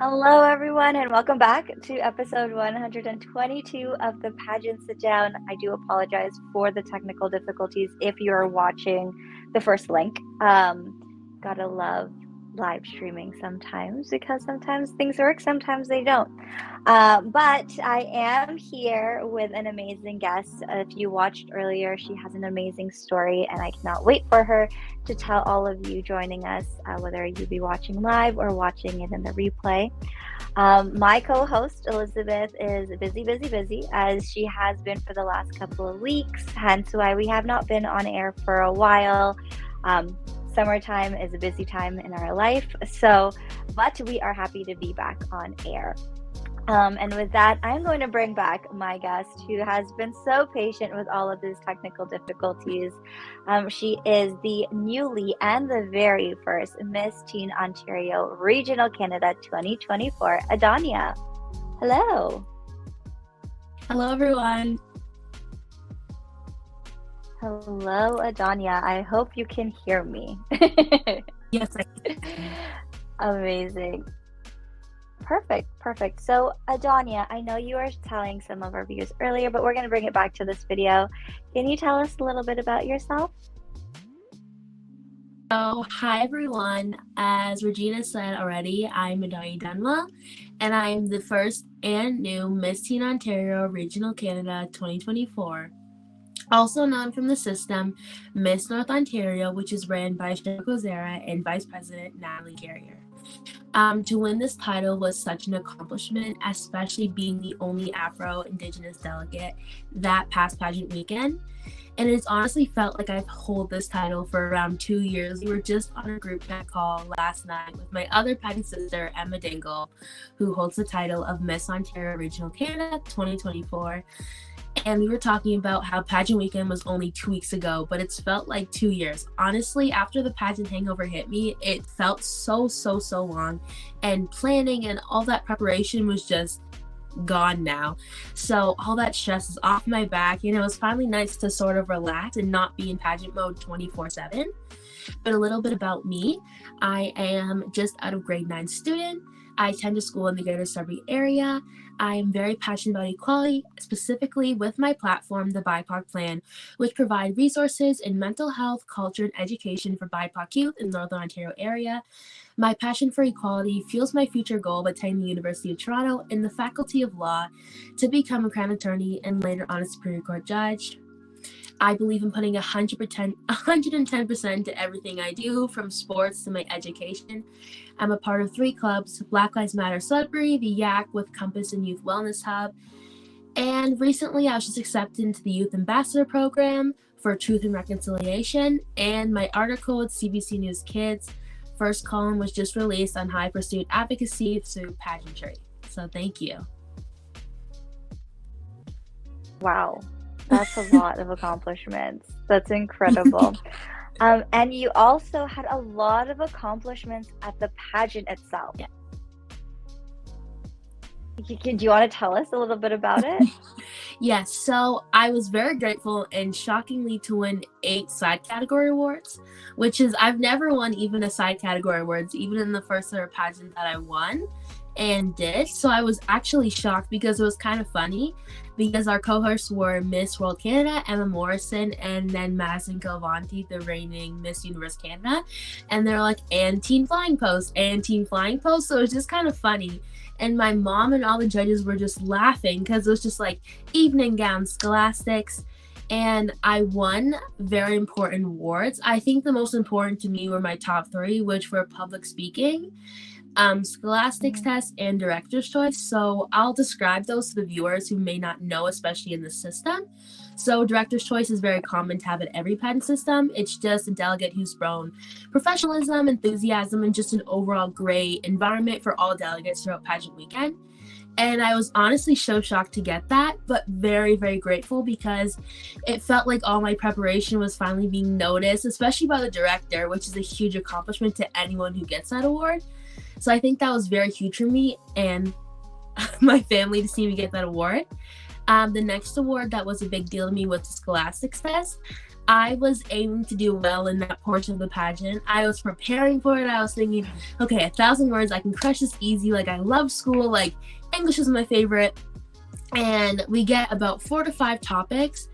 Hello, everyone, and welcome back to episode 122 of the Pageant Sit Down. I do apologize for the technical difficulties if you're watching the first link. Gotta love live streaming sometimes because sometimes things work, sometimes they don't. But I am here with an amazing guest. If you watched earlier, she has an amazing story, and I cannot wait for her to tell all of you joining us, whether you be watching live or watching it in the replay. My co-host Elizabeth is busy as she has been for the last couple of weeks, hence why we have not been on air for a while. Summertime is a busy time in our life, but we are happy to be back on air. And with that, I'm going to bring back my guest who has been so patient with all of these technical difficulties. She is the newly and the very first Miss Teen Ontario Regional Canada 2024, Adonia. Hello. Hello, everyone. Hello, Adonia. I hope you can hear me. Yes, I can. Amazing. Perfect. So, Adonia, I know you were telling some of our viewers earlier, but we're going to bring it back to this video. Can you tell us a little bit about yourself? So, hi, everyone. As Regina said already, I'm Adonia Dunwell, and I'm the first and new Miss Teen Ontario Regional Canada 2024. Also known from the system, Miss North Ontario, which is ran by Cheryl Kozera and Vice President Natalie Carrier. To win this title was such an accomplishment, especially being the only Afro-Indigenous delegate that past pageant weekend. And it's honestly felt like I've held this title for around 2 years. We were just on a group chat call last night with my other pageant sister, Emma Dingle, who holds the title of Miss Ontario Regional Canada 2024. And we were talking about how pageant weekend was only 2 weeks ago, but it's felt like 2 years. Honestly, after the pageant hangover hit me, it felt so long. And planning and all that preparation was just gone now. So all that stress is off my back, and it was finally nice to sort of relax and not be in pageant mode 24/7. But a little bit about me. I am just out of grade 9 student. I attend a school in the Greater Sudbury area. I am very passionate about equality, specifically with my platform, the BIPOC Plan, which provide resources in mental health, culture, and education for BIPOC youth in the Northern Ontario area. My passion for equality fuels my future goal of attending the University of Toronto in the Faculty of Law to become a crown attorney and later on a Superior Court judge. I believe in putting 110% to everything I do, from sports to my education. I'm a part of 3 clubs: Black Lives Matter Sudbury, the Yak with Compass and Youth Wellness Hub. And recently I was just accepted into the Youth Ambassador Program for Truth and Reconciliation. And my article with CBC News Kids first column was just released on how I pursued advocacy through pageantry. So thank you. Wow. That's a lot of accomplishments. That's incredible. And you also had a lot of accomplishments at the pageant itself. Yeah. Do you want to tell us a little bit about it? Yes, so I was very grateful and shockingly to win 8 side category awards, which is, I've never won even a side category awards, even in the first ever pageant that I won and did. So I was actually shocked because it was kind of funny because our co-hosts were Miss World Canada, Emma Morrison, and then Madison Calvanti, the reigning Miss Universe Canada. And they're like, and Team Flying Post. So it was just kind of funny. And my mom and all the judges were just laughing because it was just like evening gowns, scholastics. And I won very important awards. I think the most important to me were my top 3, which were public speaking, scholastics test, and director's choice. So I'll describe those to the viewers who may not know, especially in the system. So director's choice is very common to have at every pageant system. It's just a delegate who's shown professionalism, enthusiasm, and just an overall great environment for all delegates throughout pageant weekend. And I was honestly so shocked to get that, but very grateful because it felt like all my preparation was finally being noticed, especially by the director, which is a huge accomplishment to anyone who gets that award. So I think that was very huge for me and my family to see me get that award. The next award that was a big deal to me was the scholastics test. I was aiming to do well in that portion of the pageant. I was preparing for it. I was thinking, okay, 1,000 words, I can crush this easy. Like, I love school. Like, English is my favorite. And we get about 4 to 5 topics,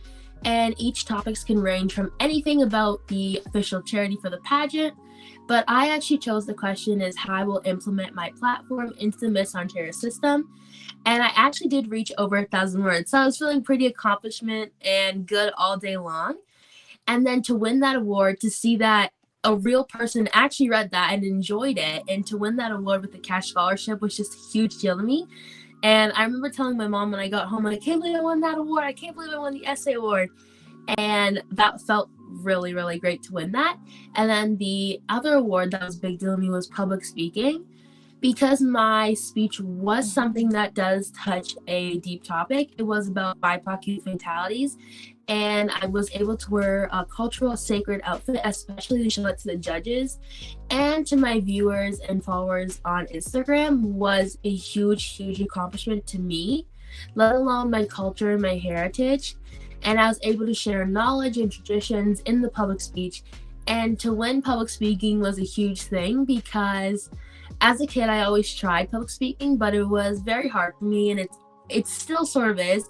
and each topics can range from anything about the official charity for the pageant. But I actually chose the question is how I will implement my platform into the Miss Ontario system. And I actually did reach over 1,000 words. So I was feeling pretty accomplishment and good all day long. And then to win that award, to see that a real person actually read that and enjoyed it, and to win that award with the cash scholarship was just a huge deal to me. And I remember telling my mom when I got home, I can't believe I won that award. I can't believe I won the essay award. And that felt really, really great to win that. And then the other award that was a big deal to me was public speaking. Because my speech was something that does touch a deep topic. It was about BIPOC youth fatalities. And I was able to wear a cultural sacred outfit, especially to show it to the judges and to my viewers and followers on Instagram, was a huge, huge accomplishment to me, let alone my culture and my heritage. And I was able to share knowledge and traditions in the public speech. And to win public speaking was a huge thing because as a kid, I always tried public speaking, but it was very hard for me, and it still sort of is.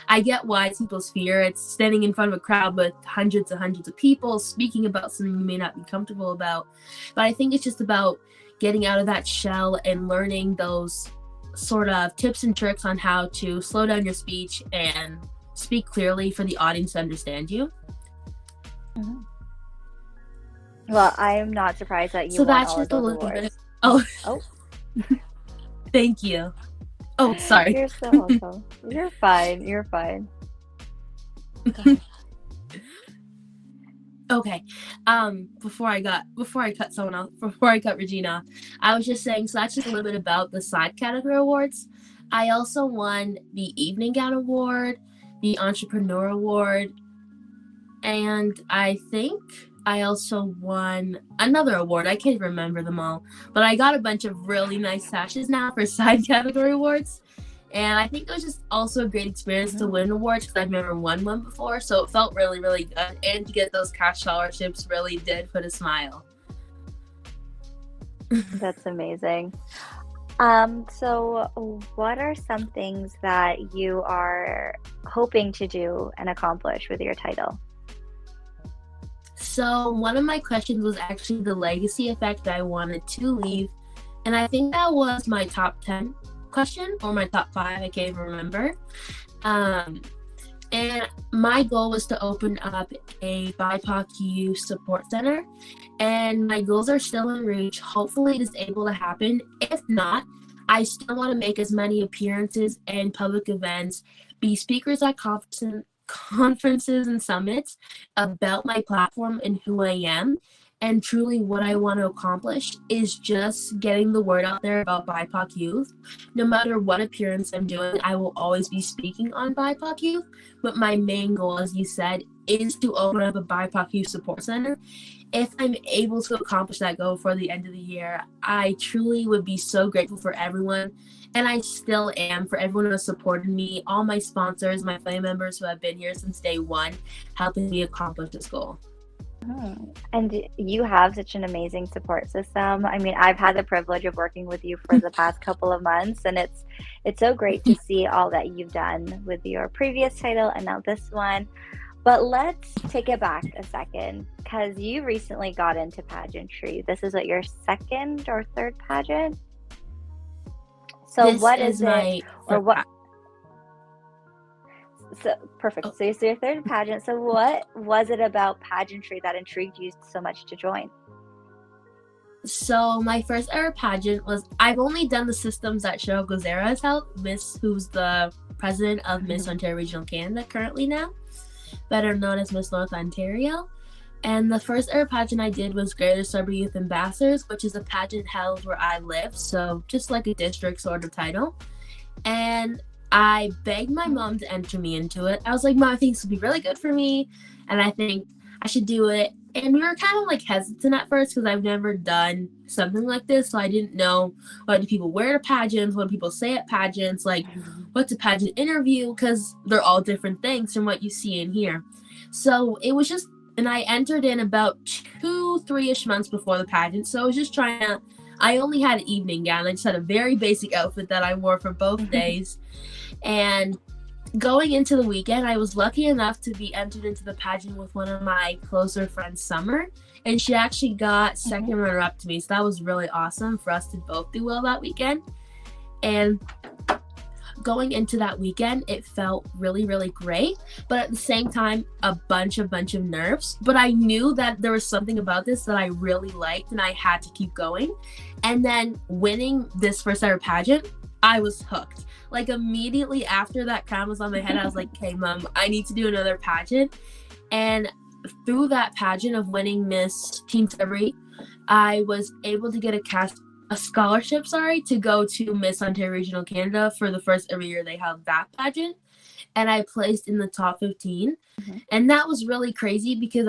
I get why it's people's fear. It's standing in front of a crowd with hundreds and hundreds of people speaking about something you may not be comfortable about. But I think it's just about getting out of that shell and learning those sort of tips and tricks on how to slow down your speech and speak clearly for the audience to understand you. Mm-hmm. Well, I am not surprised that you so won that's all just of those a little awards. bit. Oh. Thank you. Oh, sorry. You're so welcome. You're fine. You're fine. Okay. Before I cut Regina, I was just saying, so that's just a little bit about the side category awards. I also won the Evening Gown Award, the Entrepreneur Award, and I think I also won another award. I can't remember them all, but I got a bunch of really nice sashes now for side category awards. And I think it was just also a great experience to win awards because I've never won one before. So it felt really, really good. And to get those cash scholarships really did put a smile. That's amazing. So what are some things that you are hoping to do and accomplish with your title? So one of my questions was actually the legacy effect I wanted to leave. And I think that was my top 10 question or my top 5. I can't even remember. And my goal was to open up a BIPOC youth support center. And my goals are still in reach. Hopefully it is able to happen. If not, I still want to make as many appearances and public events, be speakers at conferences and summits about my platform and who I am. And truly what I want to accomplish is just getting the word out there about BIPOC youth. No matter what appearance I'm doing, I will always be speaking on BIPOC youth. But my main goal, as you said, is to open up a BIPOC youth support center. If I'm able to accomplish that goal for the end of the year, I truly would be so grateful for everyone. And I still am, for everyone who has supported me, all my sponsors, my family members who have been here since day one, helping me accomplish this goal. And you have such an amazing support system. I mean, I've had the privilege of working with you for the past couple of months, and it's so great to see all that you've done with your previous title and now this one. But let's take it back a second, because you recently got into pageantry. This is what, your second or third pageant? So this what is it, or what? So perfect. So it's your third pageant. So what was it about pageantry that intrigued you so much to join? So my first ever pageant was, I've only done the systems that Cheryl Gozera has held, who's the president of Miss Ontario Regional Canada currently now, better known as Miss North Ontario. And the first ever pageant I did was Greater Sudbury Youth Ambassadors, which is a pageant held where I live, so just like a district sort of title. And I begged my mom to enter me into it. I was like, Mom, I think this would be really good for me, and I think I should do it. And we were kind of like hesitant at first because I've never done something like this, so I didn't know what do people wear to pageants, what do people say at pageants, like what's a pageant interview, because they're all different things from what you see and hear. So it was just, and I entered in about 2-3-ish months before the pageant. So I was just trying to, I only had an evening gown. I just had a very basic outfit that I wore for both days. And going into the weekend, I was lucky enough to be entered into the pageant with one of my closer friends, Summer, and she actually got second runner-up to me. So that was really awesome for us to both do well that weekend. And going into that weekend, it felt really, really great, but at the same time, a bunch of nerves. But I knew that there was something about this that I really liked, and I had to keep going. And then winning this first ever pageant, I was hooked. Like immediately after that crown was on my head, I was like, "Okay, Mom, I need to do another pageant." And through that pageant of winning Miss Teen February, I was able to get a scholarship to go to Miss Ontario Regional Canada for the first ever year they held that pageant, and I placed in the top 15. And that was really crazy because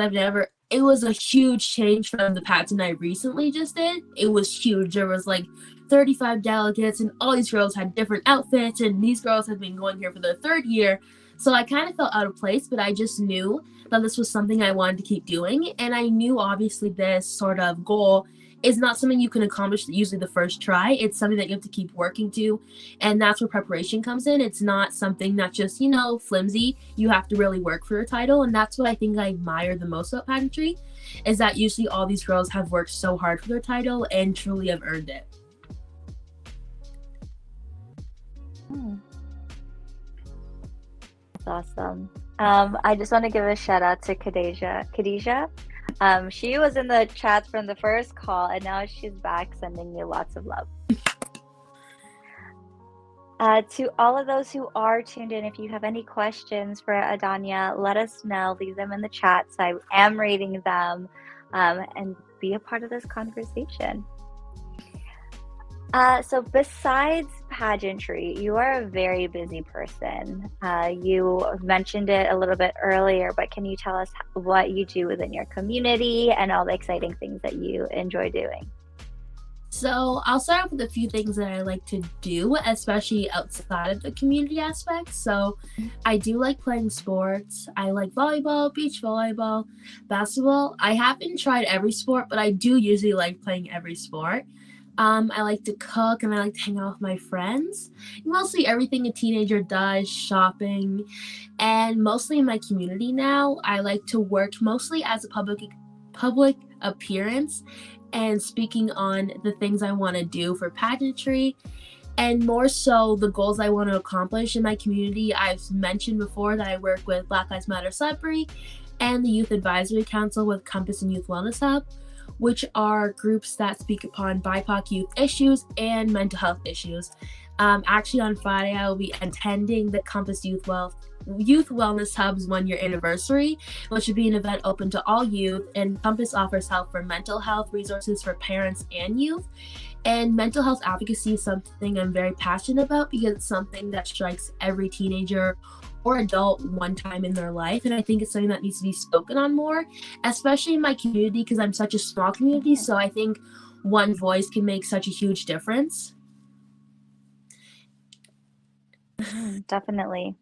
it was a huge change from the pageant I recently just did. It was huge. There was like 35 delegates, and all these girls had different outfits, and these girls had been going here for their third year. So I kind of felt out of place, but I just knew that this was something I wanted to keep doing. And I knew obviously this sort of goal is not something you can accomplish usually the first try. It's something that you have to keep working to. And that's where preparation comes in. It's not something that's just, flimsy. You have to really work for your title. And that's what I think I admire the most about pageantry, is that usually all these girls have worked so hard for their title and truly have earned it. That's awesome. I just want to give a shout out to Khadijah. She was in the chat from the first call, and now she's back sending you lots of love. To all of those who are tuned in, if you have any questions for Adonia, let us know. Leave them in the chat. So I am reading them, and be a part of this conversation. So besides pageantry, you are a very busy person. You mentioned it a little bit earlier, but can you tell us what you do within your community and all the exciting things that you enjoy doing? So I'll start off with a few things that I like to do, especially outside of the community aspect. So I do like playing sports. I like volleyball, beach volleyball, basketball. I haven't tried every sport, but I do usually like playing every sport. I like to cook, and I like to hang out with my friends. Mostly everything a teenager does, shopping, and mostly in my community now, I like to work mostly as a public appearance and speaking on the things I want to do for pageantry, and more so the goals I want to accomplish in my community. I've mentioned before that I work with Black Lives Matter Sudbury and the Youth Advisory Council with Compass and Youth Wellness Hub, which are groups that speak upon BIPOC youth issues and mental health issues. Actually, on Friday, I will be attending the Compass Youth Wellness Hub's 1-year anniversary, which would be an event open to all youth, and Compass offers help for mental health resources for parents and youth. And mental health advocacy is something I'm very passionate about because it's something that strikes every teenager or adult one time in their life, and I think it's something that needs to be spoken on more, especially in my community because I'm such a small community. So I think one voice can make such a huge difference. Definitely.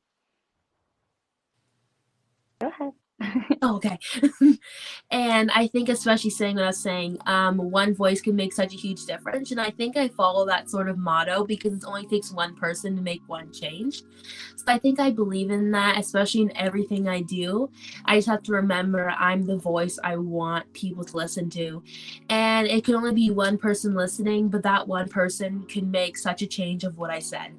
Go ahead. Oh, okay. And I think especially saying what I was saying, one voice can make such a huge difference. And I think I follow that sort of motto because it only takes one person to make one change. So I think I believe in that, especially in everything I do. I just have to remember I'm the voice I want people to listen to. And it can only be one person listening, but that one person can make such a change of what I said.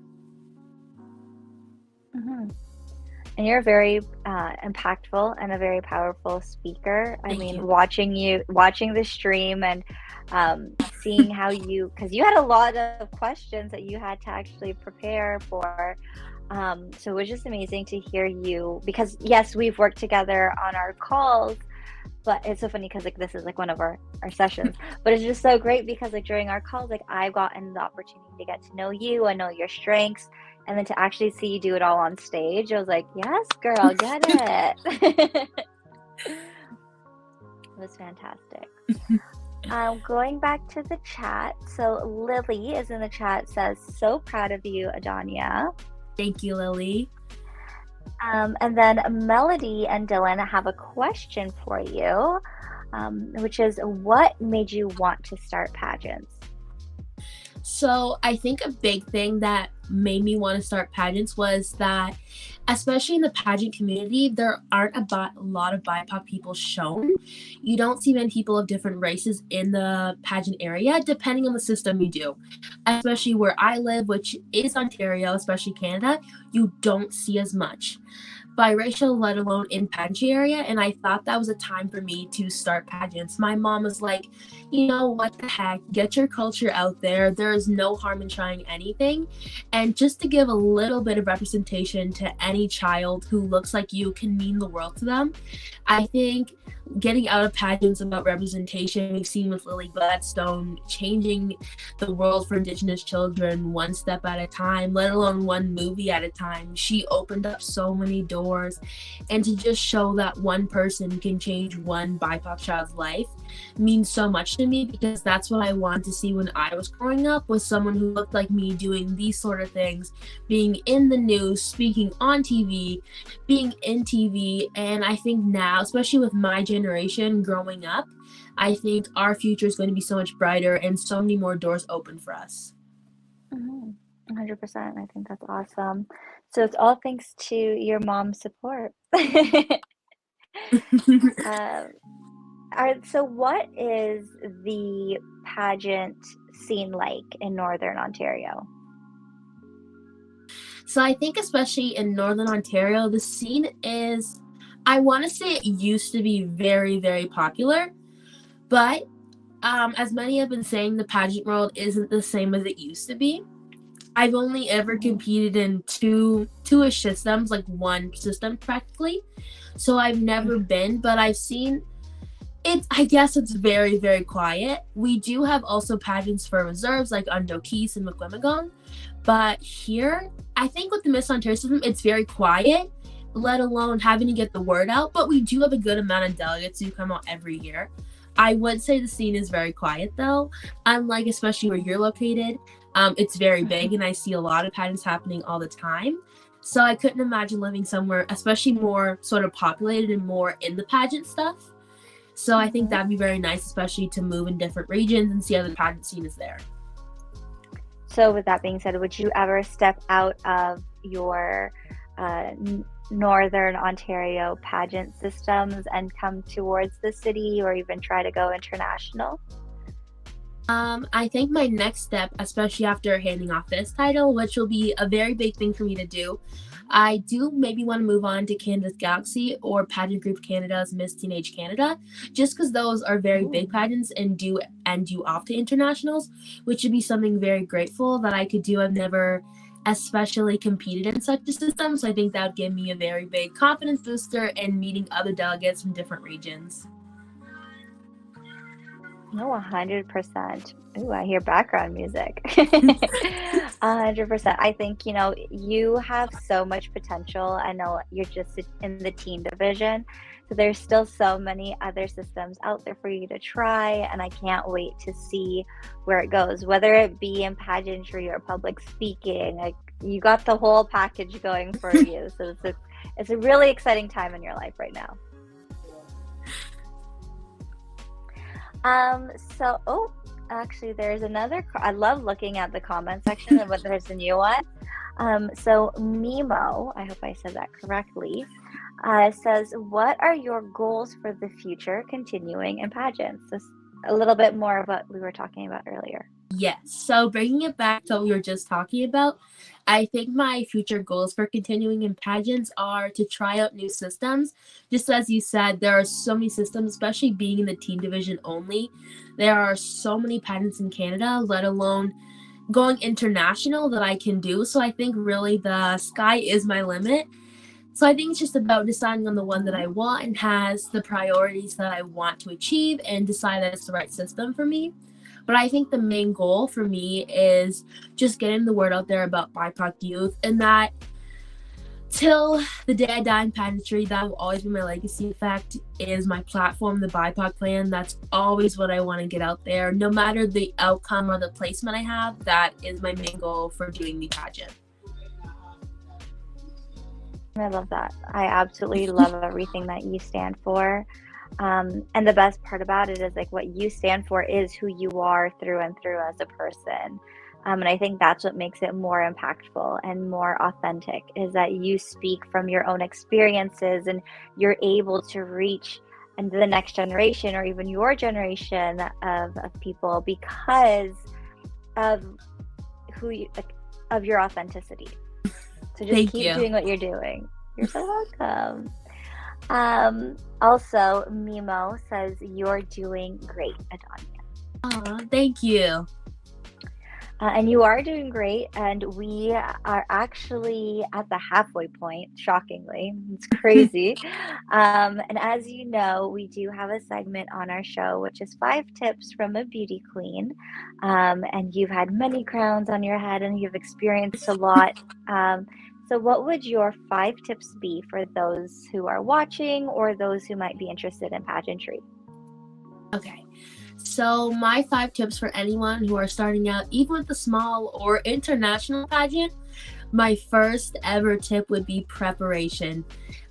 And you're very impactful and a very powerful speaker. Thank you. Watching the stream and seeing how because you had a lot of questions that you had to actually prepare for. So it was just amazing to hear you, because yes, we've worked together on our calls, but it's so funny because this is one of our sessions, but it's just so great because during our calls, I've gotten the opportunity to get to know you and know your strengths. And then to actually see you do it all on stage, I was like, yes, girl, get it. It was fantastic. Going back to the chat. So Lily is in the chat, says, so proud of you, Adonia. Thank you, Lily. And then Melody and Dylan have a question for you, which is, what made you want to start pageants? So I think a big thing that made me want to start pageants was that, especially in the pageant community, there aren't a lot of BIPOC people shown. You don't see many people of different races in the pageant area, depending on the system you do. Especially where I live, which is Ontario, especially Canada, you don't see as much biracial, let alone in pageantry area. And I thought that was a time for me to start pageants. My mom was like, you know, what the heck, get your culture out there. There is no harm in trying anything. And just to give a little bit of representation to any child who looks like you can mean the world to them. I think getting out of pageants about representation, we've seen with Lily Gladstone changing the world for Indigenous children one step at a time, let alone one movie at a time. She opened up so many doors, and to just show that one person can change one BIPOC child's life means so much to me, because that's what I wanted to see when I was growing up, was someone who looked like me doing these sort of things, being in the news, speaking on TV, being in TV. And I think now, especially with my generation growing up, I think our future is going to be so much brighter and so many more doors open for us. 100%. I think that's awesome. So it's all thanks to your mom's support. So what is the pageant scene like in Northern Ontario? So I think especially in Northern Ontario, the scene is, I want to say it used to be very, very popular, but as many have been saying, the pageant world isn't the same as it used to be. I've only ever competed in two-ish systems, like one system practically. So I've never been, but I've seen it. I guess it's very, very quiet. We do have also pageants for reserves like Undokees and McWimagon. But here, I think with the Miss Ontario system, it's very quiet, let alone having to get the word out. But we do have a good amount of delegates who come out every year. I would say the scene is very quiet though, unlike especially where you're located. It's very big, and I see a lot of pageants happening all the time. So I couldn't imagine living somewhere, especially more sort of populated and more in the pageant stuff. So I think that'd be very nice, especially to move in different regions and see how the pageant scene is there. So with that being said, would you ever step out of your Northern Ontario pageant systems and come towards the city, or even try to go international? I think my next step, especially after handing off this title, which will be a very big thing for me to do, I do maybe want to move on to Canada's Galaxy or Pageant Group Canada's Miss Teenage Canada, just because those are very big pageants and do end you off to internationals, which would be something very grateful that I could do. I've never especially competed in such a system, so I think that would give me a very big confidence booster and meeting other delegates from different regions. No, 100%. Ooh, I hear background music. 100%. I think, you have so much potential. I know you're just in the teen division, so there's still so many other systems out there for you to try, and I can't wait to see where it goes, whether it be in pageantry or public speaking. Like, you got the whole package going for you. So it's a really exciting time in your life right now. Actually, there's another. I love looking at the comment section and when there's a new one. So Mimo, I hope I said that correctly, says, "What are your goals for the future continuing in pageants?" So a little bit more of what we were talking about earlier. Yes. So bringing it back to what we were just talking about, I think my future goals for continuing in pageants are to try out new systems. Just as you said, there are so many systems, especially being in the teen division only. There are so many pageants in Canada, let alone going international, that I can do. So I think really the sky is my limit. So I think it's just about deciding on the one that I want and has the priorities that I want to achieve, and decide that it's the right system for me. But I think the main goal for me is just getting the word out there about BIPOC youth, and that till the day I die in pageantry, that will always be my legacy. In fact, is my platform, the BIPOC plan. That's always what I want to get out there. No matter the outcome or the placement I have, that is my main goal for doing the pageant. I love that. I absolutely love everything that you stand for. And the best part about it is like what you stand for is who you are through and through as a person. And I think that's what makes it more impactful and more authentic is that you speak from your own experiences and you're able to reach and the next generation or even your generation of people because of who you like, of your authenticity. So just Thank keep you. doing what you're doing. You're so welcome. Also, Mimo says you're doing great, Adonia. Thank you. And you are doing great, and we are actually at the halfway point, shockingly. It's crazy. And as you know, we do have a segment on our show, which is 5 tips from a beauty queen. And you've had many crowns on your head, and you've experienced a lot. So, what would your 5 tips be for those who are watching or those who might be interested in pageantry? Okay. So my 5 tips for anyone who are starting out, even with the small or international pageant, my first ever tip would be preparation.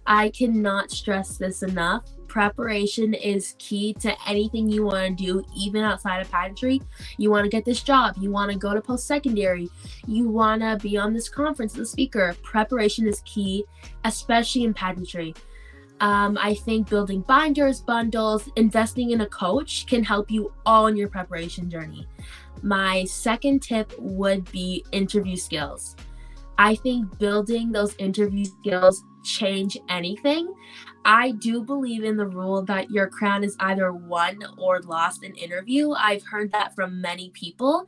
I cannot stress this enough. Preparation is key to anything you want to do, even outside of pageantry. You want to get this job, you want to go to post-secondary, you want to be on this conference as a speaker. Preparation is key, especially in pageantry. I think building binders, bundles, investing in a coach can help you all in your preparation journey. My second tip would be interview skills. I think building those interview skills change anything. I do believe in the rule that your crown is either won or lost in interview. I've heard that from many people,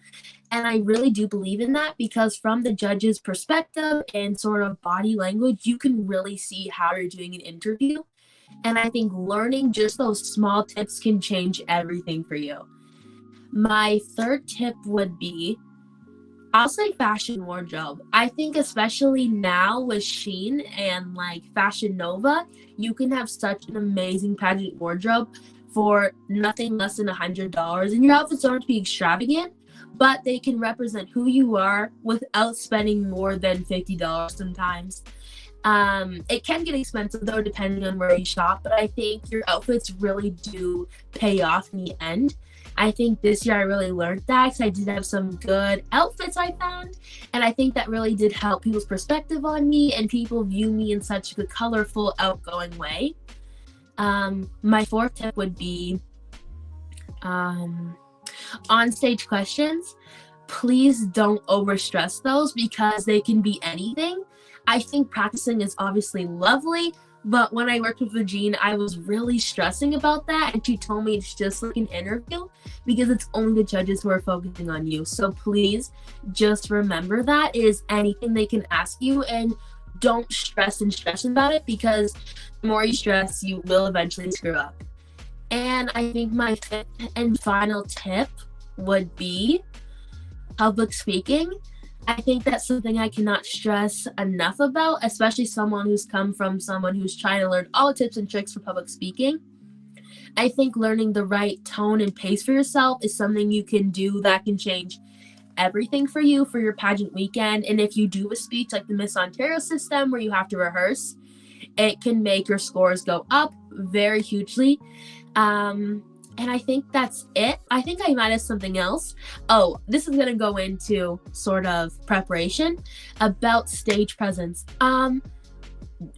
and I really do believe in that because from the judge's perspective and sort of body language, you can really see how you're doing an interview. And I think learning just those small tips can change everything for you. My third tip would be, I'll say fashion wardrobe. I think especially now with Shein and like Fashion Nova, you can have such an amazing pageant wardrobe for nothing less than $100. And your outfits don't have to be extravagant, but they can represent who you are without spending more than $50 sometimes. It can get expensive though, depending on where you shop, but I think your outfits really do pay off in the end. I think this year I really learned that because I did have some good outfits I found, and I think that really did help people's perspective on me and people view me in such a colorful, outgoing way. My fourth tip would be on stage questions. Please don't overstress those because they can be anything. I think practicing is obviously lovely, but when I worked with Regine, I was really stressing about that, and she told me it's just like an interview because it's only the judges who are focusing on you. So please just remember that it is anything they can ask you, and don't stress about it because the more you stress, you will eventually screw up. And I think my fifth and final tip would be public speaking. I think that's something I cannot stress enough about, especially someone who's come from someone who's trying to learn all the tips and tricks for public speaking. I think learning the right tone and pace for yourself is something you can do that can change everything for you for your pageant weekend. And if you do a speech like the Miss Ontario system where you have to rehearse, it can make your scores go up very hugely. And I think that's it. I think I might have something else. Oh, this is going to go into sort of preparation about stage presence.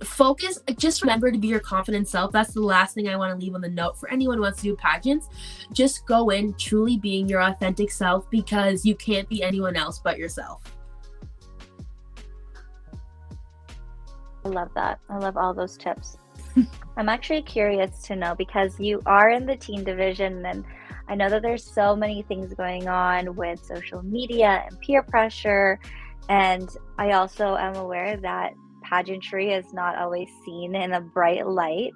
Focus, just remember to be your confident self. That's the last thing I want to leave on the note for anyone who wants to do pageants. Just go in truly being your authentic self because you can't be anyone else but yourself. I love that. I love all those tips. I'm actually curious to know because you are in the teen division, and I know that there's so many things going on with social media and peer pressure. And I also am aware that pageantry is not always seen in a bright light.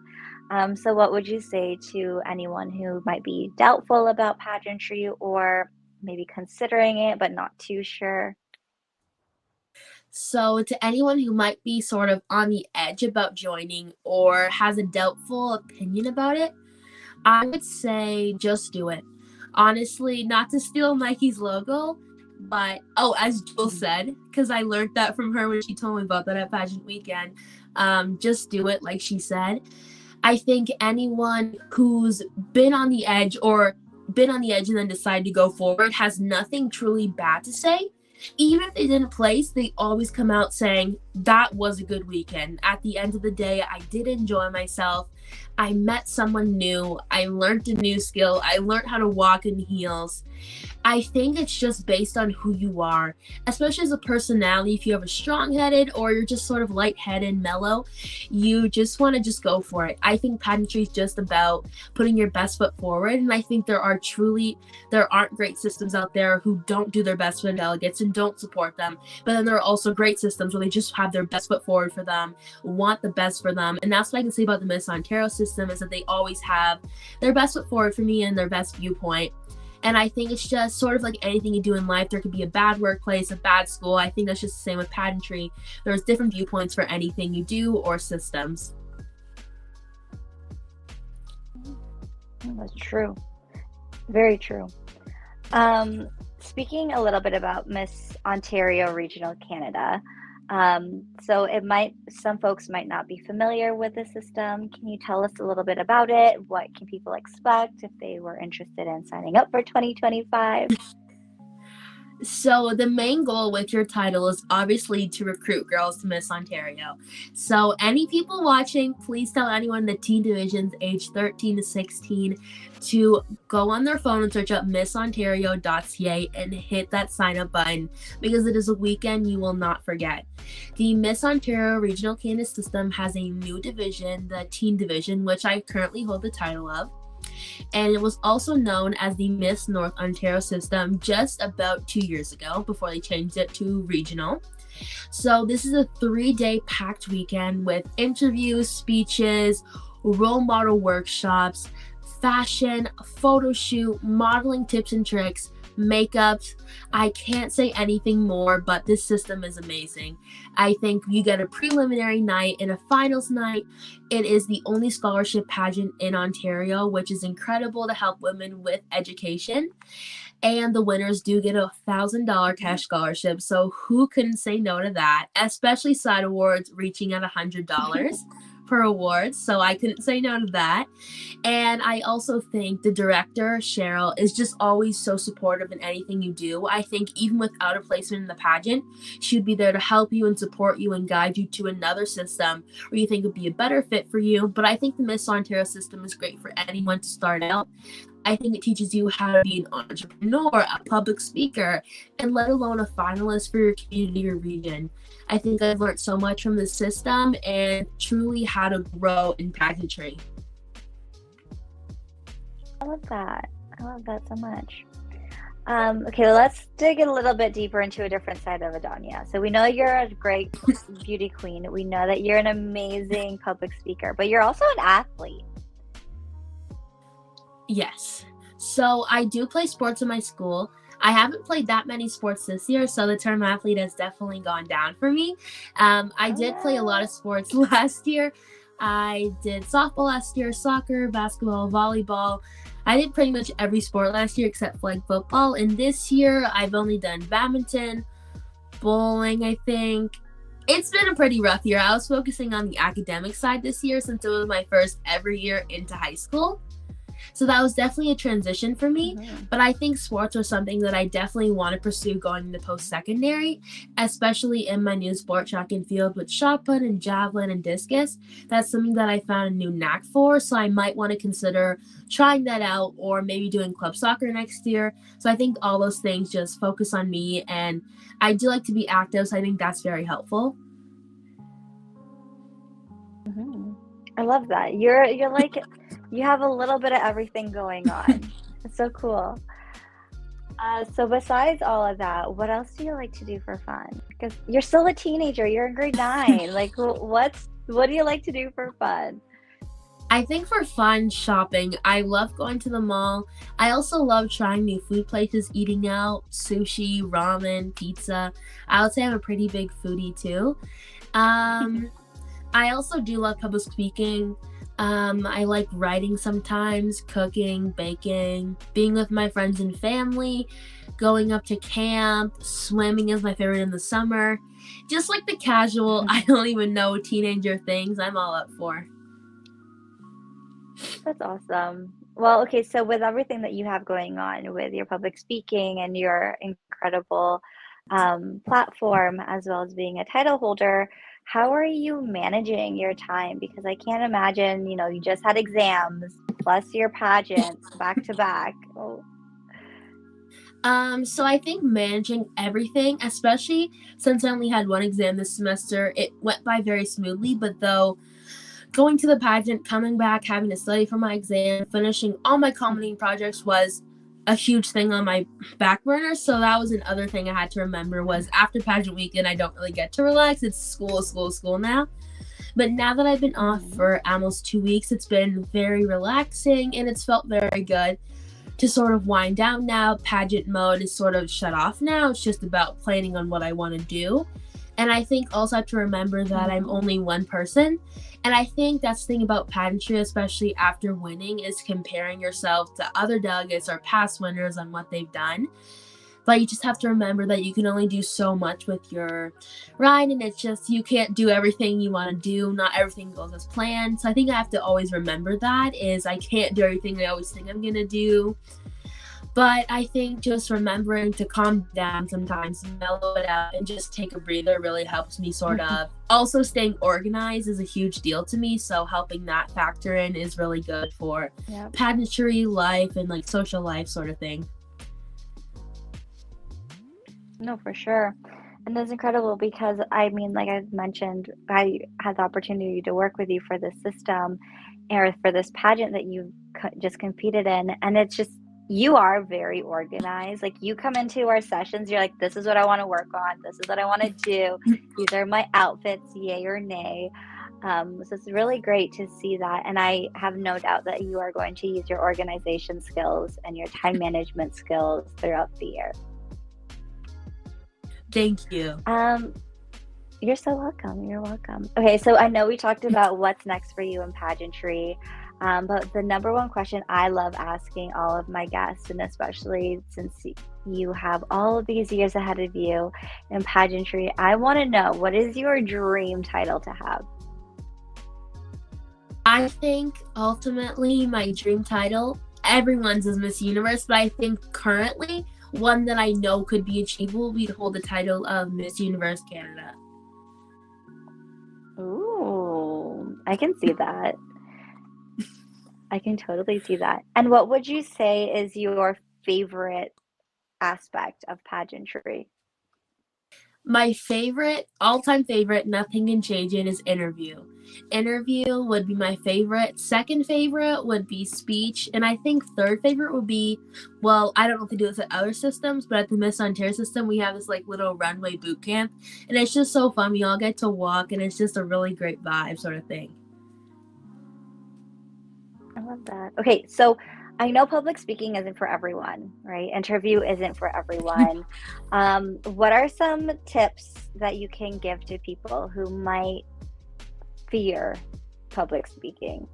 So, what would you say to anyone who might be doubtful about pageantry or maybe considering it but not too sure? So, to anyone who might be sort of on the edge about joining or has a doubtful opinion about it, I would say just do it. Honestly, not to steal Nike's logo, But, as Jewel said, because I learned that from her when she told me about that at pageant weekend, just do it like she said. I think anyone who's been on the edge and then decided to go forward has nothing truly bad to say. Even if they didn't place, they always come out saying, that was a good weekend. At the end of the day, I did enjoy myself. I met someone new. I learned a new skill. I learned how to walk in heels. I think it's just based on who you are, especially as a personality. If you have a strong-headed or you're just sort of light-headed, mellow, you just want to just go for it. I think pageantry is just about putting your best foot forward, and I think there aren't great systems out there who don't do their best for the delegates and don't support them. But then there are also great systems where they just have their best foot forward for them, want the best for them, and that's what I can say about the Miss Ontario system, is that they always have their best foot forward for me and their best viewpoint. And I think it's just sort of like anything you do in life. There could be a bad workplace, a bad school. I think that's just the same with pageantry. There's different viewpoints for anything you do or systems. That's true. Very true. Speaking a little bit about Miss Ontario Regional Canada, so some folks might not be familiar with the system. Can you tell us a little bit about it? What can people expect if they were interested in signing up for 2025? So the main goal with your title is obviously to recruit girls to Miss Ontario. So any people watching, please tell anyone in the teen divisions age 13 to 16 to go on their phone and search up missontario.ca and hit that sign up button, because it is a weekend you will not forget. The Miss Ontario Regional Canada system has a new division, the teen division, which I currently hold the title of. And it was also known as the Miss North Ontario system just about 2 years ago, before they changed it to regional. So this is a 3-day packed weekend with interviews, speeches, role model workshops, fashion, photo shoot, modeling tips and tricks, makeups. I can't say anything more, but this system is amazing. I think you get a preliminary night and a finals night. It is the only scholarship pageant in Ontario, which is incredible to help women with education. And the winners do get a $1,000 cash scholarship. So who couldn't say no to that? Especially side awards reaching at $100 per award. So I couldn't say no to that. And I also think the director, Cheryl, is just always so supportive in anything you do. I think even without a placement in the pageant, she'd be there to help you and support you and guide you to another system where you think would be a better fit for you. But I think the Miss Ontario system is great for anyone to start out. I think it teaches you how to be an entrepreneur, a public speaker, and let alone a finalist for your community or region. I think I've learned so much from this system and truly how to grow in pageantry. I love that. I love that so much. Okay, well, let's dig a little bit deeper into a different side of Adonia. So we know you're a great beauty queen. We know that you're an amazing public speaker, but you're also an athlete. Yes. So I do play sports in my school. I haven't played that many sports this year, so the term athlete has definitely gone down for me. I did play a lot of sports last year. I did softball last year, soccer, basketball, volleyball. I did pretty much every sport last year except flag football. And this year, I've only done badminton, bowling, I think. It's been a pretty rough year. I was focusing on the academic side this year since it was my first ever year into high school. So that was definitely a transition for me, but I think sports are something that I definitely want to pursue going into post-secondary, especially in my new sport track and field with shot put and javelin and discus. That's something that I found a new knack for, so I might want to consider trying that out or maybe doing club soccer next year. So I think all those things just focus on me, and I do like to be active, so I think that's very helpful. I love that. You're like, you have a little bit of everything going on. It's so cool. So besides all of that, what else do you like to do for fun? Because you're still a teenager. You're in grade 9. Like, what do you like to do for fun? I think for fun, shopping. I love going to the mall. I also love trying new food places, eating out, sushi, ramen, pizza. I would say I'm a pretty big foodie too. I also do love public speaking. I like writing sometimes, cooking, baking, being with my friends and family, going up to camp, swimming is my favorite in the summer. Just like the casual, I don't even know teenager things, I'm all up for. That's awesome. Well, okay, so with everything that you have going on with your public speaking and your incredible platform, as well as being a title holder, how are you managing your time? Because I can't imagine, you just had exams plus your pageants back to back. Oh, So I think managing everything, especially since I only had one exam this semester, it went by very smoothly. But though going to the pageant, coming back, having to study for my exam, finishing all my culminating projects was a huge thing on my back burner. So that was another thing I had to remember was after pageant weekend, I don't really get to relax. It's school now. But now that I've been off for almost 2 weeks, it's been very relaxing and it's felt very good to sort of wind down now. Pageant mode is sort of shut off now. It's just about planning on what I want to do. And I think also I have to remember that I'm only one person. And I think that's the thing about pageantry, especially after winning, is comparing yourself to other delegates or past winners on what they've done. But you just have to remember that you can only do so much with your ride, and it's just you can't do everything you want to do. Not everything goes as planned. So I think I have to always remember that is I can't do everything I always think I'm gonna do. But I think just remembering to calm down sometimes, mellow it out, and just take a breather really helps me sort of. Also, staying organized is a huge deal to me, so helping that factor in is really good for pageantry life and like social life sort of thing. no, for sure. And that's incredible because I mean, like I mentioned, I had the opportunity to work with you for this system or for this pageant that you just competed in. And it's just, you are very organized. Like you come into our sessions, you're like, this is what I want to work on. This is what I want to do. These are my outfits, yay or nay. So it's really great to see that. And I have no doubt that you are going to use your organization skills and your time management skills throughout the year. Thank you. You're so welcome. You're welcome. Okay, so I know we talked about what's next for you in pageantry, but the number one question I love asking all of my guests, and especially since you have all of these years ahead of you in pageantry, I want to know, what is your dream title to have? I think ultimately my dream title, everyone's is Miss Universe, but I think currently one that I know could be achievable would be to hold the title of Miss Universe Canada. Ooh, I can see that. I can totally see that. And what would you say is your favorite aspect of pageantry? My favorite, all-time favorite, nothing can change it, is interview. Interview would be my favorite. Second favorite would be speech. And I think third favorite would be, well, I don't know if they do this at other systems, but at the Miss Ontario system, we have this like little runway boot camp. And it's just so fun. We all get to walk and it's just a really great vibe sort of thing. I love that. Okay, so I know public speaking isn't for everyone, right? Interview isn't for everyone. What are some tips that you can give to people who might fear public speaking?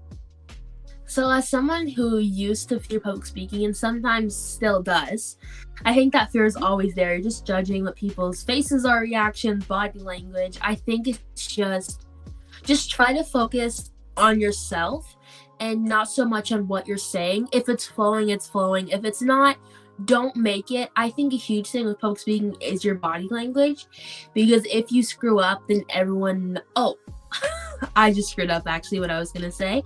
So as someone who used to fear public speaking and sometimes still does, I think that fear is always there. You're just judging what people's faces are, reactions, body language. I think it's just try to focus on yourself and not so much on what you're saying. If it's flowing, it's flowing. If it's not, don't make it. I think a huge thing with public speaking is your body language, because if you screw up, then everyone, I just screwed up actually what I was going to say.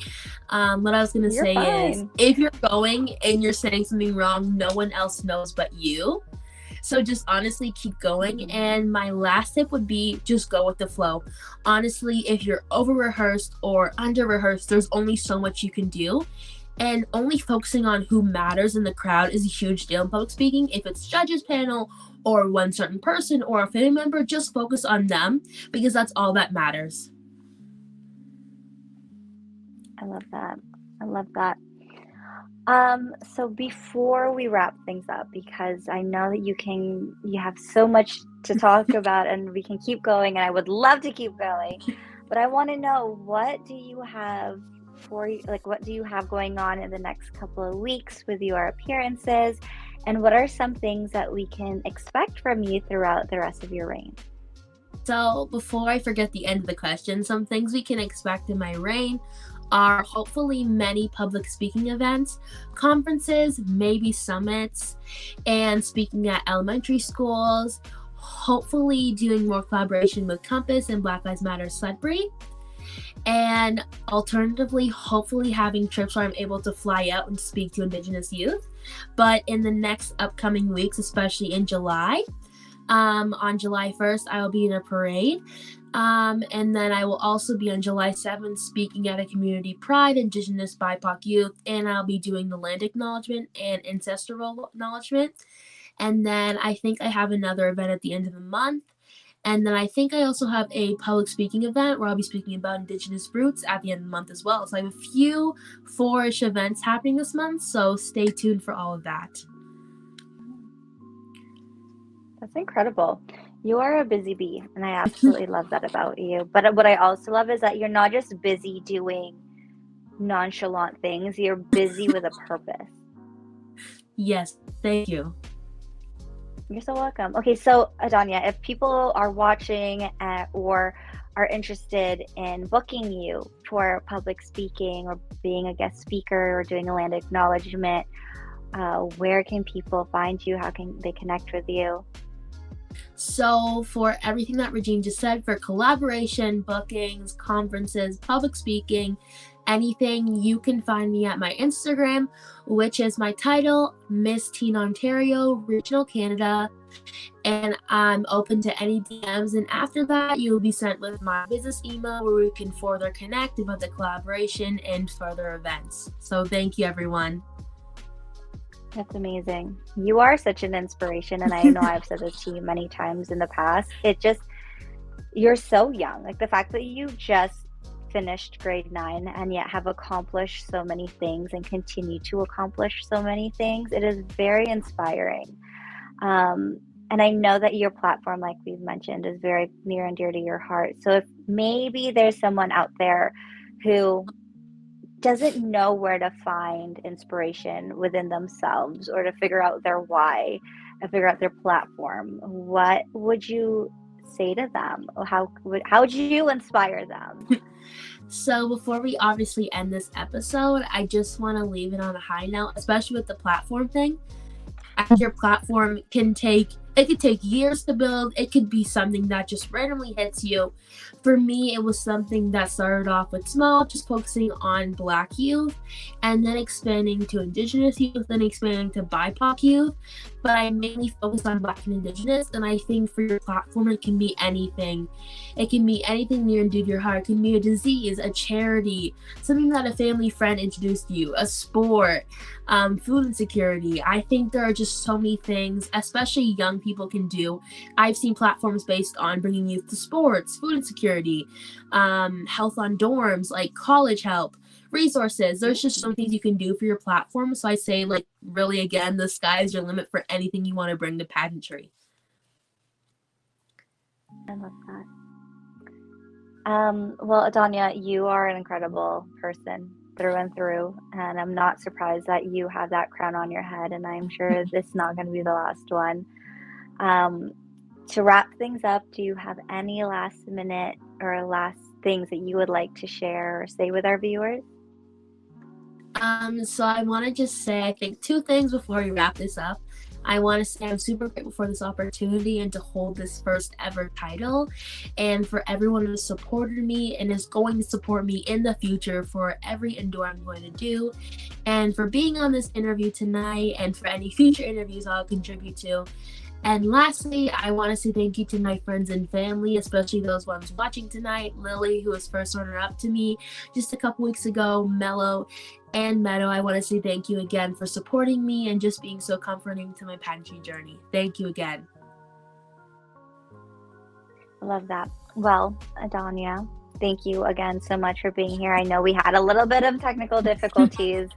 What I was going to say fine. is if you're going and you're saying something wrong, no one else knows but you. So just honestly keep going. And my last tip would be just go with the flow. Honestly, if you're over rehearsed or under rehearsed, there's only so much you can do. And only focusing on who matters in the crowd is a huge deal in public speaking. If it's judges panel or one certain person or a family member, just focus on them because that's all that matters. I love that. I love that. So before we wrap things up, because I know that you have so much to talk about and we can keep going and I would love to keep going, but I want to know, what do you have what do you have going on in the next couple of weeks with your appearances? And what are some things that we can expect from you throughout the rest of your reign? So before I forget the end of the question, some things we can expect in my reign are hopefully many public speaking events, conferences, maybe summits, and speaking at elementary schools, hopefully doing more collaboration with Compass and Black Lives Matter Sudbury, and alternatively, hopefully having trips where I'm able to fly out and speak to Indigenous youth. But in the next upcoming weeks, especially in July, on July 1st, I will be in a parade. And then I will also be on July 7th speaking at a community pride, Indigenous BIPOC youth, and I'll be doing the land acknowledgement and ancestral acknowledgement. And then I think I have another event at the end of the month. And then I think I also have a public speaking event where I'll be speaking about Indigenous roots at the end of the month as well. So I have a few 4-ish events happening this month, so stay tuned for all of that. That's incredible. You are a busy bee, and I absolutely love that about you. But what I also love is that you're not just busy doing nonchalant things, you're busy with a purpose. Yes, thank you. You're so welcome. Okay, so Adonia, if people are watching or are interested in booking you for public speaking or being a guest speaker or doing a land acknowledgement, where can people find you? How can they connect with you? So for everything that Regine just said, for collaboration, bookings, conferences, public speaking, anything, you can find me at my Instagram, which is my title, Miss Teen Ontario, Regional Canada. And I'm open to any DMs. And after that, you will be sent with my business email where we can further connect about the collaboration and further events. So thank you, everyone. That's amazing. You are such an inspiration, and I know I've said this to you many times in the past. You're so young. Like the fact that you just finished grade 9 and yet have accomplished so many things and continue to accomplish so many things, it is very inspiring. And I know that your platform, like we've mentioned, is very near and dear to your heart. So if maybe there's someone out there who doesn't know where to find inspiration within themselves or to figure out their why and figure out their platform, what would you say to them? How would you inspire them? So before we obviously end this episode, I just want to leave it on a high note, especially with the platform thing. As your platform could take years to build. It could be something that just randomly hits you. For me, it was something that started off with small, just focusing on Black youth, and then expanding to Indigenous youth, then expanding to BIPOC youth. But I mainly focus on Black and Indigenous, and I think for your platform, it can be anything. It can be anything near and dear to your heart. It can be a disease, a charity, something that a family friend introduced you, a sport, food insecurity. I think there are just so many things, especially young people can do. I've seen platforms based on bringing youth to sports, food insecurity, health on dorms, like college help, resources. There's just some things you can do for your platform. So I say, like, really, again, the sky is your limit for anything you want to bring to pageantry. I love that. Well, Adonia, you are an incredible person through and through, and I'm not surprised that you have that crown on your head, and I'm sure this is not going to be the last one. To wrap things up, do you have any last minute or last things that you would like to share or say with our viewers? So I want to just say, I think 2 things before we wrap this up. I want to say I'm super grateful for this opportunity and to hold this first ever title, and for everyone who supported me and is going to support me in the future for every endeavor I'm going to do, and for being on this interview tonight, and for any future interviews I'll contribute to. And lastly, I want to say thank you to my friends and family, especially those ones watching tonight. Lily, who was first runner-up to me just a couple weeks ago, Mello, and Meadow. I want to say thank you again for supporting me and just being so comforting to my pageantry journey. Thank you again. I love that. Well, Adonia, thank you again so much for being here. I know we had a little bit of technical difficulties,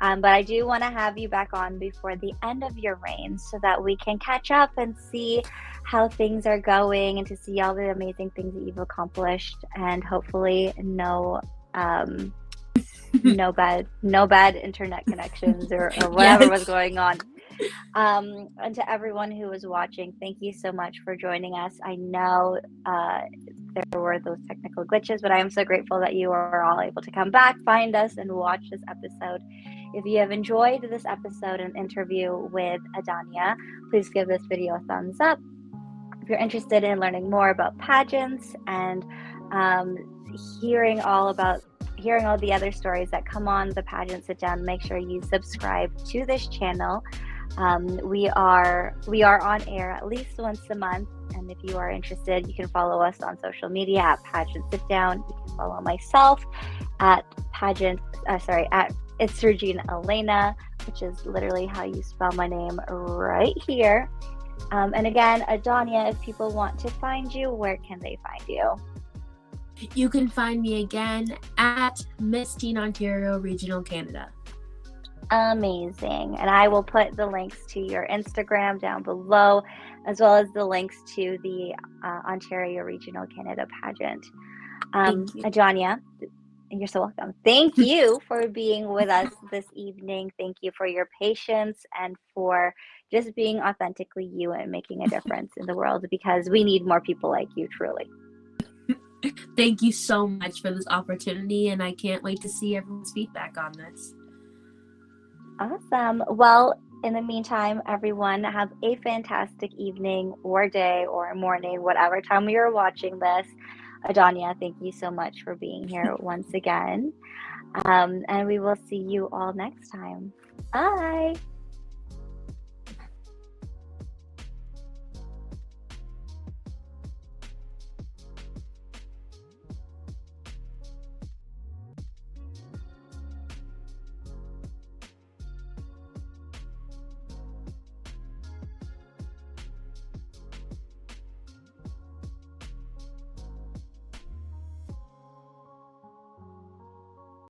but I do want to have you back on before the end of your reign so that we can catch up and see how things are going and to see all the amazing things that you've accomplished, and hopefully no bad internet connections or whatever was going on. And to everyone who was watching, thank you so much for joining us. I know there were those technical glitches, but I am so grateful that you are all able to come back, find us, and watch this episode. If you have enjoyed this episode and interview with Adonia, please give this video a thumbs up. If you're interested in learning more about pageants and hearing all the other stories that come on the Pageant Sit Down, make sure you subscribe to this channel. We are on air at least once a month, and if you are interested, you can follow us on social media at Pageant Sit Down. You can follow myself at it's Regina Elena, which is literally how you spell my name right here. And again, Adonia, if people want to find you, where can they find you? You can find me again at Miss Teen Ontario Regional Canada. Amazing. And I will put the links to your Instagram down below, as well as the links to the Ontario Regional Canada pageant. Adonia, you're so welcome. Thank you for being with us this evening. Thank you for your patience and for just being authentically you and making a difference in the world, because we need more people like you, truly. Thank you so much for this opportunity, and I can't wait to see everyone's feedback on this. Awesome. Well, in the meantime, everyone, have a fantastic evening or day or morning, whatever time you're watching this. Adonia, thank you so much for being here once again. And we will see you all next time. Bye.